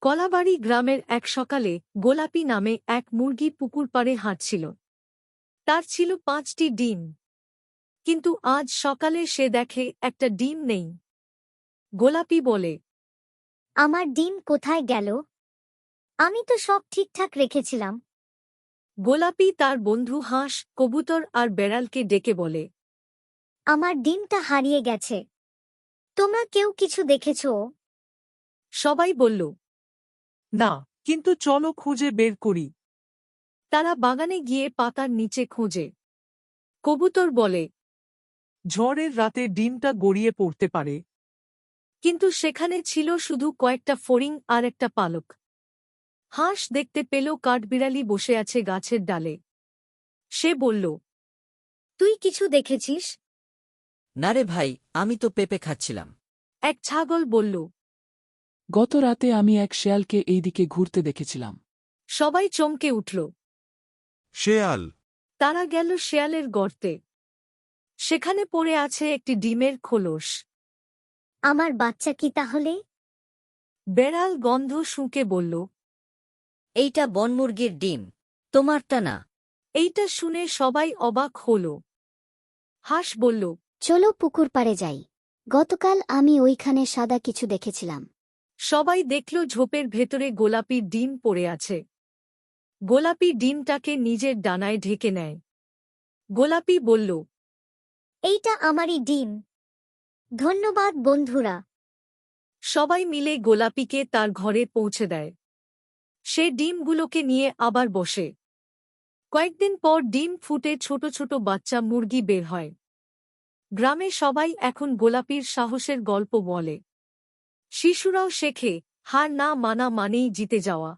কলাবাড়ি গ্রামের এক সকালে গোলাপি নামে এক মুরগি পুকুর পাড়ে হাঁটছিল। তার ছিল ৫টি ডিম। কিন্তু আজ সকালে সে দেখে একটা ডিম নেই। গোলাপি বলে, আমার ডিম কোথায় গেল? আমি তো সব ঠিকঠাক রেখেছিলাম। গোলাপি তার বন্ধু হাঁস, কবুতর আর বেড়ালকে ডেকে বলে, আমার ডিমটা হারিয়ে গেছে। তোমরা কেউ কিছু দেখেছ? সবাই বলল। না, কিন্তু চলো খুঁজে বের করি। তারা বাগানে গিয়ে পাতার নিচে খোঁজে। কবুতর বলে, ঝড়ের রাতে ডিমটা গড়িয়ে পড়তে পারে। কিন্তু সেখানে ছিল শুধু কয়েকটা ফড়িং আর একটা পালক। হাঁস দেখতে পেল কাঠবিড়ালি বসে আছে গাছের ডালে। সে বলল, তুই কিছু দেখেছিস? না রে ভাই, আমি তো পেঁপে খাচ্ছিলাম। এক ছাগল বলল। গত রাতে আমি এক শেয়ালকে এইদিকে ঘুরতে দেখেছিলাম। সবাই চমকে উঠল। শেয়াল! তারা গেল শেয়ালের গর্তে। সেখানে পড়ে আছে একটি ডিমের খোলস। আমার বাচ্চা কি তাহলে? বেড়াল গন্ধ শুঁকে বলল। এইটা বনমুরগির ডিম, তোমারটা না। এইটা শুনে সবাই অবাক হল। হাঁস বলল, চলো পুকুর পাড়ে যাই। গতকাল আমি ওইখানে সাদা কিছু দেখেছিলাম। সবাই দেখল ঝোপের ভেতরে গোলাপির ডিম পড়ে আছে। গোলাপি ডিমটাকে নিজের ডানায় ঢেকে নেয়। গোলাপি বলল, এইটা আমারই ডিম। ধন্যবাদ বন্ধুরা। সবাই মিলে গোলাপিকে তার ঘরে পৌঁছে দেয়। সে ডিমগুলোকে নিয়ে আবার বসে। কয়েকদিন পর ডিম ফুটে ছোট ছোট বাচ্চা মুরগি বের হয়। গ্রামে সবাই এখন গোলাপির সাহসের গল্প বলে। শিশুরাও শেখে, হার না মানা মানেই জিতে যাওয়া।